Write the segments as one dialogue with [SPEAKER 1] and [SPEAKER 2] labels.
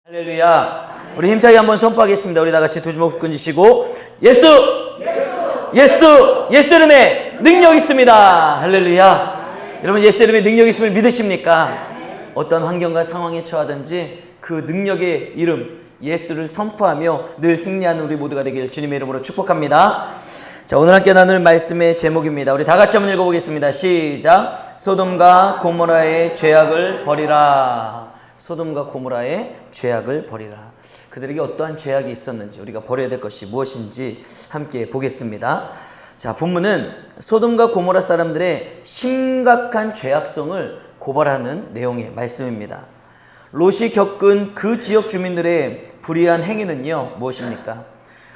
[SPEAKER 1] 할렐루야. 우리 힘차게 한번 선포하겠습니다. 우리 다 같이 두 주먹 끈지시고 예수! 예수 이름에 능력 있습니다. 할렐루야. 여러분, 예수 이름에 능력 있음을 믿으십니까? 어떤 환경과 상황에 처하든지 그 능력의 이름 예수를 선포하며 늘 승리하는 우리 모두가 되길 주님의 이름으로 축복합니다. 자, 오늘 함께 나눌 말씀의 제목입니다. 우리 다 같이 한번 읽어보겠습니다. 시작. 소돔과 고모라의 죄악을 버리라. 소돔과 고모라의 죄악을 버리라. 그들에게 어떠한 죄악이 있었는지, 우리가 버려야 될 것이 무엇인지 함께 보겠습니다. 자, 본문은 소돔과 고모라 사람들의 심각한 죄악성을 고발하는 내용의 말씀입니다. 롯이 겪은 그 지역 주민들의 불의한 행위는요, 무엇입니까?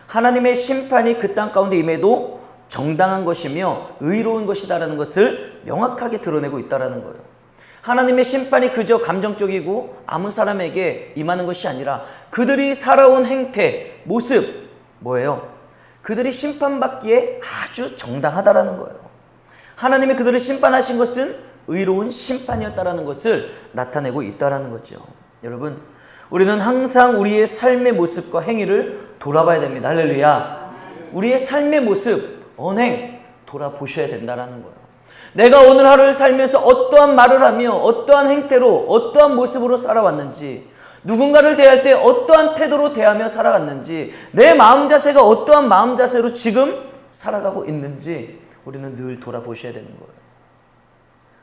[SPEAKER 1] 하나님의 심판이 그 땅 가운데 임해도 정당한 것이며 의로운 것이다라는 것을 명확하게 드러내고 있다는 거예요. 하나님의 심판이 그저 감정적이고 아무 사람에게 임하는 것이 아니라 그들이 살아온 행태, 모습, 뭐예요? 그들이 심판받기에 아주 정당하다라는 거예요. 하나님이 그들을 심판하신 것은 의로운 심판이었다라는 것을 나타내고 있다라는 거죠. 여러분, 우리는 항상 우리의 삶의 모습과 행위를 돌아봐야 됩니다. 할렐루야. 우리의 삶의 모습, 언행 돌아보셔야 된다라는 거예요. 내가 오늘 하루를 살면서 어떠한 말을 하며 어떠한 행태로 어떠한 모습으로 살아왔는지, 누군가를 대할 때 어떠한 태도로 대하며 살아갔는지, 내 마음 자세가 어떠한 마음 자세로 지금 살아가고 있는지 우리는 늘 돌아보셔야 되는 거예요.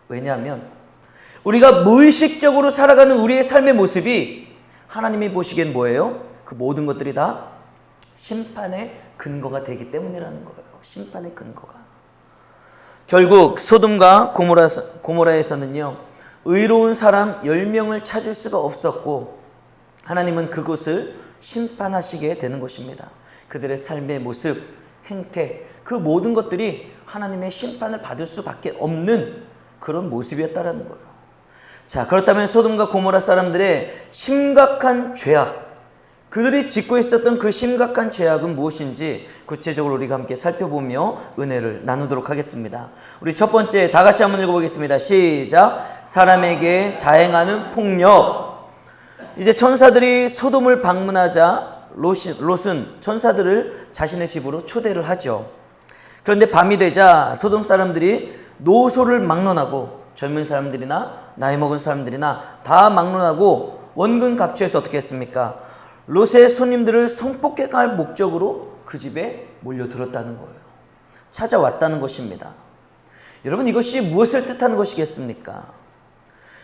[SPEAKER 1] 왜냐하면 우리가 무의식적으로 살아가는 우리의 삶의 모습이 하나님이 보시기엔 뭐예요? 그 모든 것들이 다 심판의 근거가 되기 때문이라는 거예요. 심판의 근거가. 결국 소돔과 고모라에서는요, 의로운 사람 10명을 찾을 수가 없었고 하나님은 그곳을 심판하시게 되는 것입니다. 그들의 삶의 모습, 행태, 그 모든 것들이 하나님의 심판을 받을 수밖에 없는 그런 모습이었다라는 거예요. 자, 그렇다면 소돔과 고모라 사람들의 심각한 죄악, 그들이 짓고 있었던 그 심각한 죄악은 무엇인지 구체적으로 우리가 함께 살펴보며 은혜를 나누도록 하겠습니다. 우리 첫 번째 다 같이 한번 읽어보겠습니다. 시작. 사람에게 자행하는 폭력. 이제 천사들이 소돔을 방문하자 롯은 천사들을 자신의 집으로 초대를 하죠. 그런데 밤이 되자 소돔 사람들이 노소를 막론하고, 젊은 사람들이나 나이 먹은 사람들이나 다 막론하고 원근 각처에서 어떻게 했습니까? 롯의 손님들을 성폭행할 목적으로 그 집에 몰려들었다는 거예요. 찾아왔다는 것입니다. 여러분, 이것이 무엇을 뜻하는 것이겠습니까?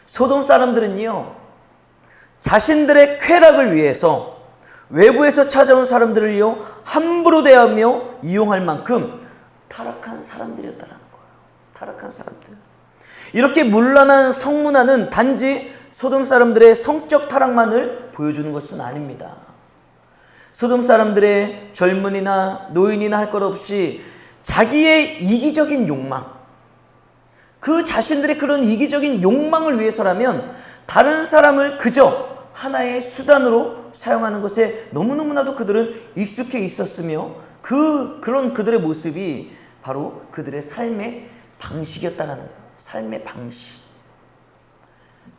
[SPEAKER 1] 소돔 사람들은요, 자신들의 쾌락을 위해서 외부에서 찾아온 사람들을요 함부로 대하며 이용할 만큼 타락한 사람들이었다는 거예요. 타락한 사람들. 이렇게 문란한 성문화는 단지 소돔 사람들의 성적 타락만을 보여주는 것은 아닙니다. 소돔 사람들의 젊은이나 노인이나 할 것 없이 자기의 이기적인 욕망, 그 자신들의 그런 이기적인 욕망을 위해서라면 다른 사람을 그저 하나의 수단으로 사용하는 것에 너무너무나도 그들은 익숙해 있었으며 그런 그들의 모습이 바로 그들의 삶의 방식이었다는 거예요. 삶의 방식.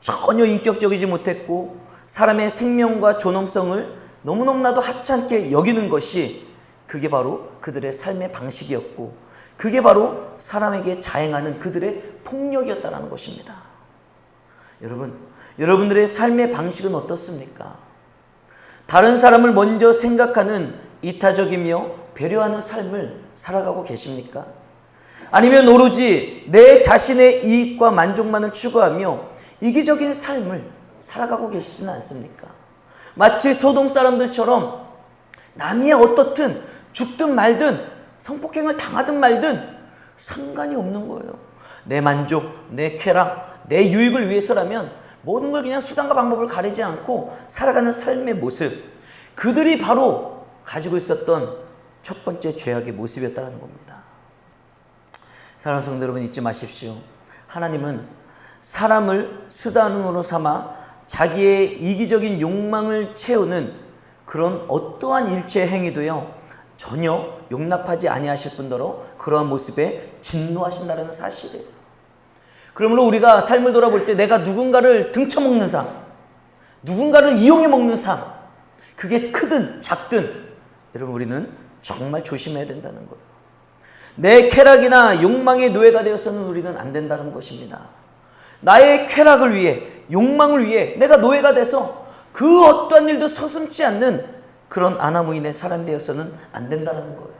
[SPEAKER 1] 전혀 인격적이지 못했고 사람의 생명과 존엄성을 너무너무나도 하찮게 여기는 것이, 그게 바로 그들의 삶의 방식이었고 그게 바로 사람에게 자행하는 그들의 폭력이었다는 것입니다. 여러분들의 삶의 방식은 어떻습니까? 다른 사람을 먼저 생각하는 이타적이며 배려하는 삶을 살아가고 계십니까? 아니면 오로지 내 자신의 이익과 만족만을 추구하며 이기적인 삶을 살아가고 계시지는 않습니까? 마치 소돔 사람들처럼 남이 어떻든 죽든 말든 성폭행을 당하든 말든 상관이 없는 거예요. 내 만족, 내 쾌락, 내 유익을 위해서라면 모든 걸 그냥 수단과 방법을 가리지 않고 살아가는 삶의 모습, 그들이 바로 가지고 있었던 첫 번째 죄악의 모습이었다는 겁니다. 사랑하는 성도 여러분, 잊지 마십시오. 하나님은 사람을 수단으로 삼아 자기의 이기적인 욕망을 채우는 그런 어떠한 일체 행위도요 전혀 용납하지 아니하실 뿐더러 그러한 모습에 진노하신다는 사실이에요. 그러므로 우리가 삶을 돌아볼 때 내가 누군가를 등쳐먹는 삶, 누군가를 이용해 먹는 삶, 그게 크든 작든 여러분 우리는 정말 조심해야 된다는 거예요. 내 쾌락이나 욕망의 노예가 되어서는 우리는 안 된다는 것입니다. 나의 쾌락을 위해, 욕망을 위해 내가 노예가 돼서 그 어떠한 일도 서슴지 않는 그런 아나무인의 사람이 되어서는 안 된다는 거예요.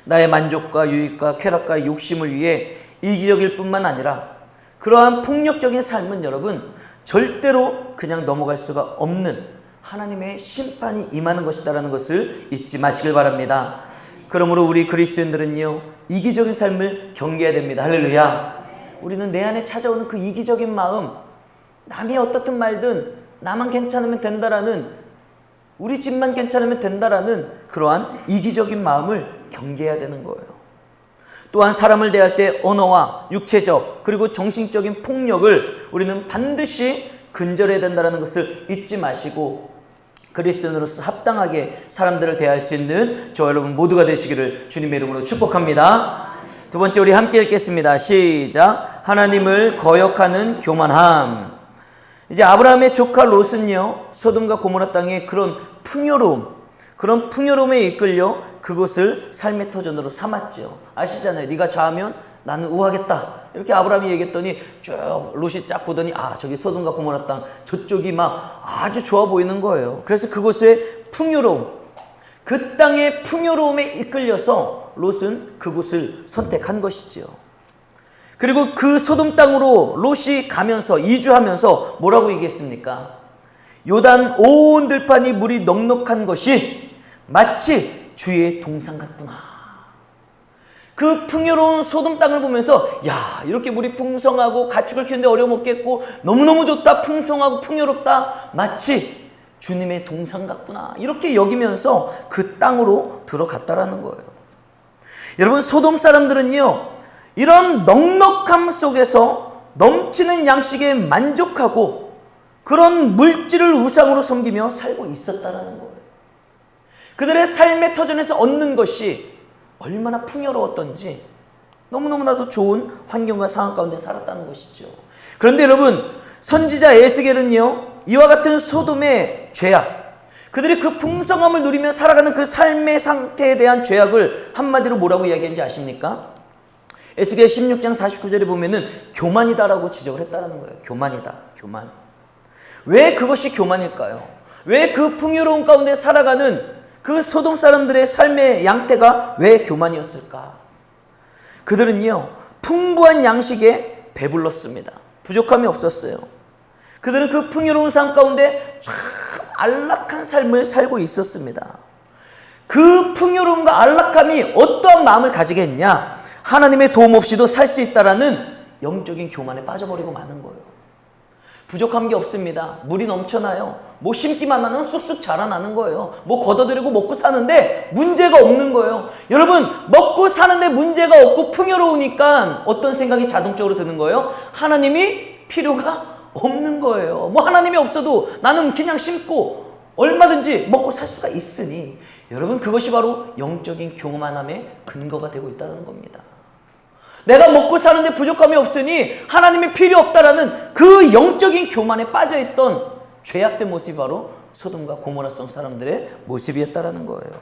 [SPEAKER 1] 나의 만족과 유익과 쾌락과 욕심을 위해 이기적일 뿐만 아니라 그러한 폭력적인 삶은 여러분 절대로 그냥 넘어갈 수가 없는 하나님의 심판이 임하는 것이다라는 것을 잊지 마시길 바랍니다. 그러므로 우리 그리스도인들은요, 이기적인 삶을 경계해야 됩니다. 할렐루야. 우리는 내 안에 찾아오는 그 이기적인 마음, 남이 어떻든 말든 나만 괜찮으면 된다라는, 우리 집만 괜찮으면 된다라는 그러한 이기적인 마음을 경계해야 되는 거예요. 또한 사람을 대할 때 언어와 육체적 그리고 정신적인 폭력을 우리는 반드시 근절해야 된다는 것을 잊지 마시고 그리스도인으로서 합당하게 사람들을 대할 수 있는 저와 여러분 모두가 되시기를 주님의 이름으로 축복합니다. 두 번째 우리 함께 읽겠습니다. 시작. 하나님을 거역하는 교만함. 이제 아브라함의 조카 롯은요, 소돔과 고모라 땅의 그런 풍요로움에 이끌려 그곳을 삶의 터전으로 삼았죠. 아시잖아요. 네가 자하면 나는 우하겠다. 이렇게 아브라함이 얘기했더니 쭉 롯이 쫙 보더니 저기 소돔과 고모라 땅 저쪽이 막 아주 좋아 보이는 거예요. 그래서 그곳의 풍요로움, 그 땅의 풍요로움에 이끌려서 롯은 그곳을 선택한 것이죠. 그리고 그 소돔 땅으로 롯이 가면서 이주하면서 뭐라고 얘기했습니까? 요단 온 들판이 물이 넉넉한 것이 마치 주의 동산 같구나. 그 풍요로운 소돔 땅을 보면서 야, 이렇게 물이 풍성하고 가축을 키우는데 어려먹겠고 너무너무 좋다, 풍성하고 풍요롭다, 마치 주님의 동산 같구나, 이렇게 여기면서 그 땅으로 들어갔다라는 거예요. 여러분, 소돔 사람들은요, 이런 넉넉함 속에서 넘치는 양식에 만족하고 그런 물질을 우상으로 섬기며 살고 있었다라는 거예요. 그들의 삶의 터전에서 얻는 것이 얼마나 풍요로웠던지 너무너무나도 좋은 환경과 상황 가운데 살았다는 것이죠. 그런데 여러분, 선지자 에스겔은요, 이와 같은 소돔의 죄악, 그들이 그 풍성함을 누리며 살아가는 그 삶의 상태에 대한 죄악을 한마디로 뭐라고 이야기했는지 아십니까? 에스겔 16장 49절에 보면은 교만이다라고 지적을 했다는 거예요. 교만이다, 교만. 왜 그것이 교만일까요? 왜 그 풍요로운 가운데 살아가는 그 소돔 사람들의 삶의 양태가 왜 교만이었을까? 그들은요, 풍부한 양식에 배불렀습니다. 부족함이 없었어요. 그들은 그 풍요로운 삶 가운데 참 안락한 삶을 살고 있었습니다. 그 풍요로움과 안락함이 어떠한 마음을 가지게 했냐? 하나님의 도움 없이도 살 수 있다라는 영적인 교만에 빠져버리고 마는 거예요. 부족한 게 없습니다. 물이 넘쳐나요. 뭐 심기만 하면 쑥쑥 자라나는 거예요. 뭐 걷어들이고 먹고 사는데 문제가 없는 거예요. 여러분, 먹고 사는데 문제가 없고 풍요로우니까 어떤 생각이 자동적으로 드는 거예요? 하나님이 필요가 없는 거예요. 뭐 하나님이 없어도 나는 그냥 심고 얼마든지 먹고 살 수가 있으니, 여러분, 그것이 바로 영적인 교만함의 근거가 되고 있다는 겁니다. 내가 먹고 사는데 부족함이 없으니 하나님이 필요 없다라는 그 영적인 교만에 빠져있던 죄악된 모습이 바로 소돔과 고모라성 사람들의 모습이었다라는 거예요.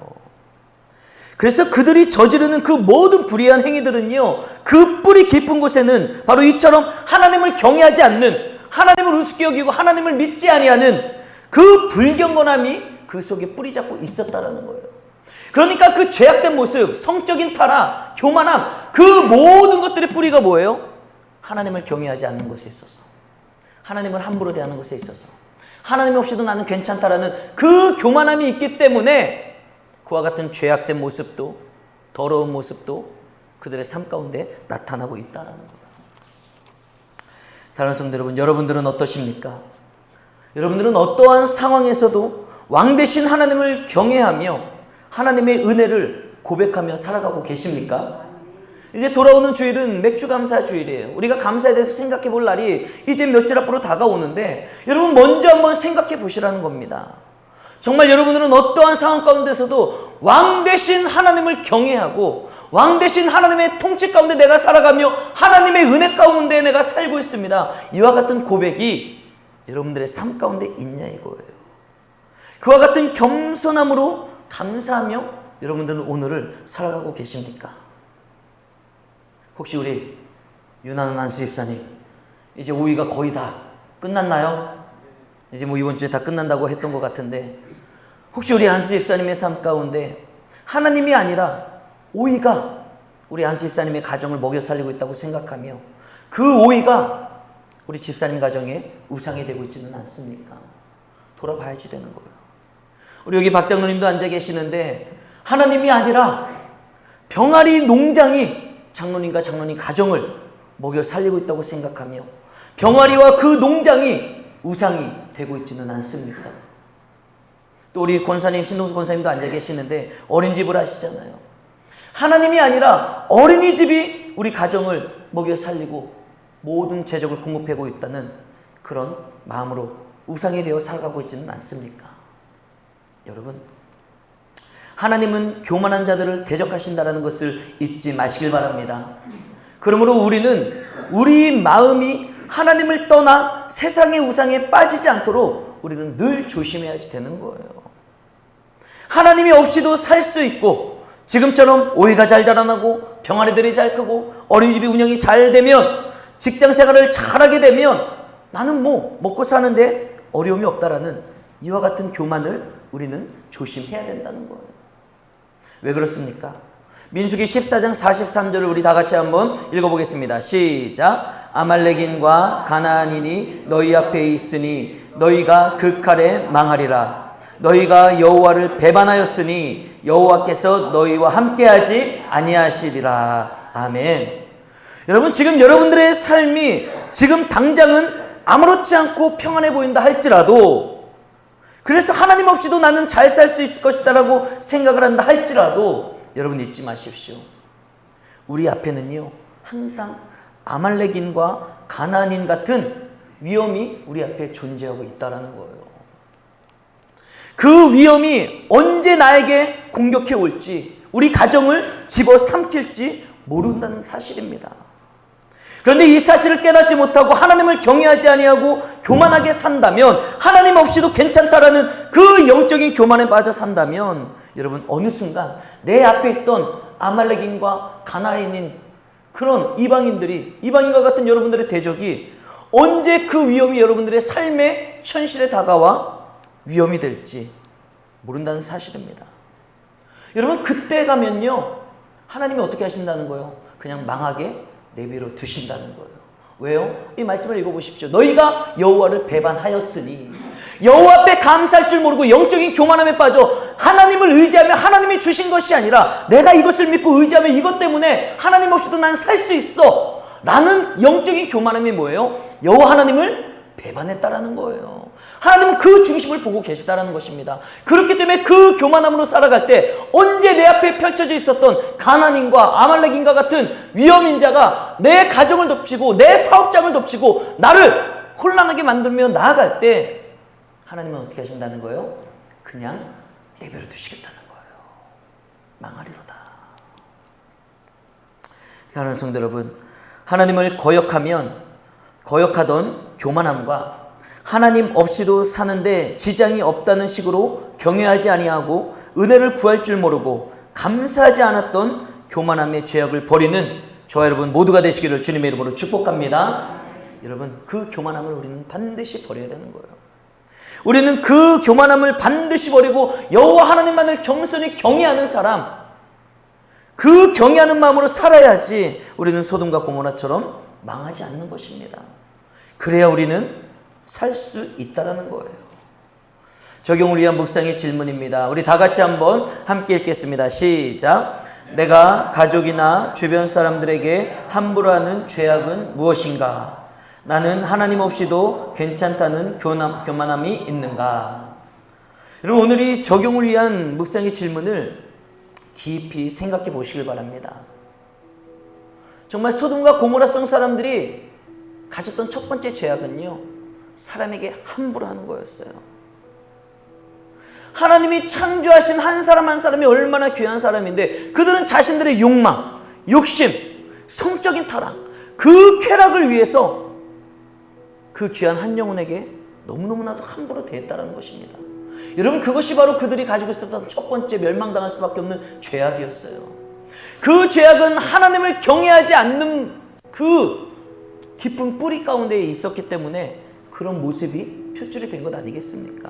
[SPEAKER 1] 그래서 그들이 저지르는 그 모든 불의한 행위들은요, 그 뿌리 깊은 곳에는 바로 이처럼 하나님을 경외하지 않는, 하나님을 우습게 여기고 하나님을 믿지 아니하는 그 불경건함이 그 속에 뿌리 잡고 있었다라는 거예요. 그러니까 그 죄악된 모습, 성적인 타락, 교만함, 그 모든 것들의 뿌리가 뭐예요? 하나님을 경외하지 않는 것에 있어서, 하나님을 함부로 대하는 것에 있어서, 하나님 없이도 나는 괜찮다라는 그 교만함이 있기 때문에 그와 같은 죄악된 모습도, 더러운 모습도 그들의 삶 가운데 나타나고 있다는 거예요. 사랑하는 성도 여러분, 여러분들은 어떠십니까? 여러분들은 어떠한 상황에서도 왕 되신 하나님을 경외하며 하나님의 은혜를 고백하며 살아가고 계십니까? 이제 돌아오는 주일은 맥주 감사 주일이에요. 우리가 감사에 대해서 생각해 볼 날이 이제 며칠 앞으로 다가오는데, 여러분 먼저 한번 생각해 보시라는 겁니다. 정말 여러분들은 어떠한 상황 가운데서도 왕 되신 하나님을 경외하고 왕 되신 하나님의 통치 가운데 내가 살아가며 하나님의 은혜 가운데 내가 살고 있습니다. 이와 같은 고백이 여러분들의 삶 가운데 있냐 이거예요. 그와 같은 겸손함으로 감사하며 여러분들은 오늘을 살아가고 계십니까? 혹시 우리 유나는 한수 집사님 이제 5위가 거의 다 끝났나요? 이제 뭐 이번 주에 다 끝난다고 했던 것 같은데 혹시 우리 한수 집사님의 삶 가운데 하나님이 아니라 5위가 우리 한수 집사님의 가정을 먹여 살리고 있다고 생각하며 그 5위가 우리 집사님 가정에 우상이 되고 있지는 않습니까? 돌아봐야지 되는 거예요. 우리 여기 박 장로님도 앉아 계시는데 하나님이 아니라 병아리 농장이 장로님과 장로님 가정을 먹여 살리고 있다고 생각하며 병아리와 그 농장이 우상이 되고 있지는 않습니까? 또 우리 권사님, 신동수 권사님도 앉아 계시는데 어린이집을 하시잖아요. 하나님이 아니라 어린이집이 우리 가정을 먹여 살리고 모든 재적을 공급하고 있다는 그런 마음으로 우상이 되어 살아가고 있지는 않습니까? 여러분, 하나님은 교만한 자들을 대적하신다는 것을 잊지 마시길 바랍니다. 그러므로 우리는 우리 마음이 하나님을 떠나 세상의 우상에 빠지지 않도록 우리는 늘 조심해야지 되는 거예요. 하나님이 없이도 살 수 있고 지금처럼 오이가 잘 자라나고 병아리들이 잘 크고 어린이집이 운영이 잘 되면 직장 생활을 잘하게 되면 나는 뭐 먹고 사는데 어려움이 없다라는 이와 같은 교만을 우리는 조심해야 된다는 거예요. 왜 그렇습니까? 민수기 14장 43절을 우리 다 같이 한번 읽어보겠습니다. 시작. 아말렉인과 가나안인이 너희 앞에 있으니 너희가 그 칼에 망하리라. 너희가 여호와를 배반하였으니 여호와께서 너희와 함께하지 아니하시리라. 아멘. 여러분, 지금 여러분들의 삶이 지금 당장은 아무렇지 않고 평안해 보인다 할지라도, 그래서 하나님 없이도 나는 잘 살 수 있을 것이다 라고 생각을 한다 할지라도 여러분 잊지 마십시오. 우리 앞에는요 항상 아말렉인과 가나안인 같은 위험이 우리 앞에 존재하고 있다는 거예요. 그 위험이 언제 나에게 공격해 올지, 우리 가정을 집어삼킬지 모른다는 사실입니다. 그런데 이 사실을 깨닫지 못하고 하나님을 경외하지 아니하고 교만하게 산다면, 하나님 없이도 괜찮다라는 그 영적인 교만에 빠져 산다면 여러분 어느 순간 내 앞에 있던 아말렉인과 가나안인 그런 이방인과 같은 여러분들의 대적이 언제 그 위험이 여러분들의 삶의 현실에 다가와 위험이 될지 모른다는 사실입니다. 여러분 그때 가면요 하나님이 어떻게 하신다는 거예요? 그냥 망하게 내버려 두신다는 거예요. 왜요? 이 말씀을 읽어보십시오. 너희가 여호와를 배반하였으니, 여호와 앞에 감사할 줄 모르고 영적인 교만함에 빠져 하나님을 의지하며 하나님이 주신 것이 아니라 내가 이것을 믿고 의지하며 이것 때문에 하나님 없이도 난 살 수 있어 라는 영적인 교만함이 뭐예요? 여호와 하나님을 배반했다라는 거예요. 하나님은 그 중심을 보고 계시다라는 것입니다. 그렇기 때문에 그 교만함으로 살아갈 때 언제 내 앞에 펼쳐져 있었던 가나안인과 아말렉인과 같은 위험인자가 내 가정을 덮치고 내 사업장을 덮치고 나를 혼란하게 만들며 나아갈 때 하나님은 어떻게 하신다는 거예요? 그냥 내버려 두시겠다는 거예요. 망하리로다. 사랑하는 성도 여러분, 하나님을 거역하던 교만함과 하나님 없이도 사는데 지장이 없다는 식으로 경외하지 아니하고 은혜를 구할 줄 모르고 감사하지 않았던 교만함의 죄악을 버리는 저와 여러분 모두가 되시기를 주님의 이름으로 축복합니다. 여러분 그 교만함을 우리는 반드시 버려야 되는 거예요. 우리는 그 교만함을 반드시 버리고 여호와 하나님만을 겸손히 경외하는 사람, 그 경외하는 마음으로 살아야지 우리는 소돔과 고모라처럼 망하지 않는 것입니다. 그래야 우리는 살 수 있다라는 거예요. 적용을 위한 묵상의 질문입니다. 우리 다 같이 한번 함께 읽겠습니다. 시작. 내가 가족이나 주변 사람들에게 함부로 하는 죄악은 무엇인가? 나는 하나님 없이도 괜찮다는 교만함이 있는가? 여러분 오늘 이 적용을 위한 묵상의 질문을 깊이 생각해 보시길 바랍니다. 정말 소돔과 고모라성 사람들이 가졌던 첫 번째 죄악은요 사람에게 함부로 하는 거였어요. 하나님이 창조하신 한 사람 한 사람이 얼마나 귀한 사람인데 그들은 자신들의 욕망, 욕심, 성적인 타락, 그 쾌락을 위해서 그 귀한 한 영혼에게 너무너무나도 함부로 대했다는 것입니다. 여러분, 그것이 바로 그들이 가지고 있었던 첫 번째 멸망당할 수밖에 없는 죄악이었어요. 그 죄악은 하나님을 경외하지 않는 그 깊은 뿌리 가운데 있었기 때문에 그런 모습이 표출이 된 것 아니겠습니까?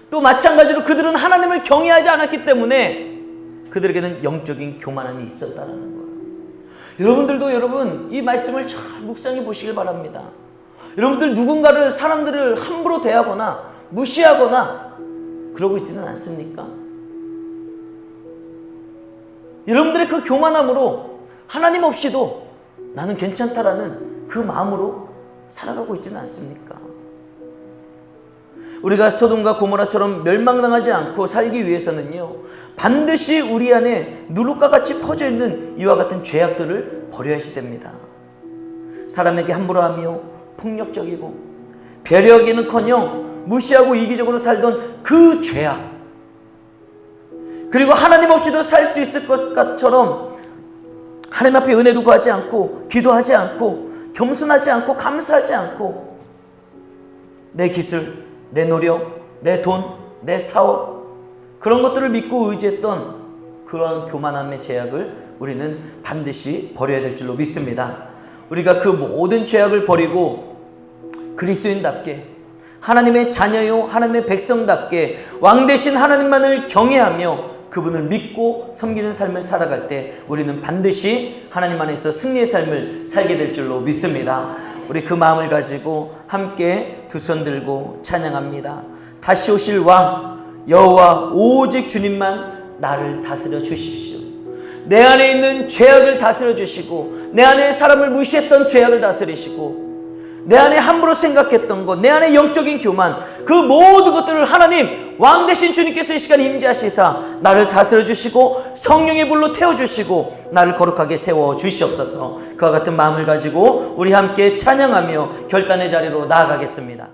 [SPEAKER 1] 또 마찬가지로 그들은 하나님을 경외하지 않았기 때문에 그들에게는 영적인 교만함이 있었다는 거예요. 여러분들도 이 말씀을 잘 묵상해 보시길 바랍니다. 여러분들 누군가를, 사람들을 함부로 대하거나 무시하거나 그러고 있지는 않습니까? 여러분들의 그 교만함으로 하나님 없이도 나는 괜찮다라는 그 마음으로 살아가고 있지는 않습니까? 우리가 소돔과 고모라처럼 멸망당하지 않고 살기 위해서는요, 반드시 우리 안에 누룩과 같이 퍼져 있는 이와 같은 죄악들을 버려야지 됩니다. 사람에게 함부로하며 폭력적이고 배려하기는커녕 무시하고 이기적으로 살던 그 죄악, 그리고 하나님 없이도 살 수 있을 것처럼 하나님 앞에 은혜도 구하지 않고 기도하지 않고 겸손하지 않고 감사하지 않고 내 기술, 내 노력, 내 돈, 내 사업, 그런 것들을 믿고 의지했던 그러한 교만함의 죄악을 우리는 반드시 버려야 될 줄로 믿습니다. 우리가 그 모든 죄악을 버리고 그리스도인답게, 하나님의 자녀요 하나님의 백성답게 왕 되신 하나님만을 경외하며 그분을 믿고 섬기는 삶을 살아갈 때 우리는 반드시 하나님 안에서 승리의 삶을 살게 될 줄로 믿습니다. 우리 그 마음을 가지고 함께 두 손 들고 찬양합니다. 다시 오실 왕 여호와 오직 주님만 나를 다스려 주십시오. 내 안에 있는 죄악을 다스려 주시고, 내 안에 사람을 무시했던 죄악을 다스리시고, 내 안에 함부로 생각했던 것, 내 안에 영적인 교만, 그 모든 것들을 하나님 왕 되신 주님께서 이 시간 임재하시사 나를 다스려 주시고 성령의 불로 태워주시고 나를 거룩하게 세워 주시옵소서. 그와 같은 마음을 가지고 우리 함께 찬양하며 결단의 자리로 나아가겠습니다.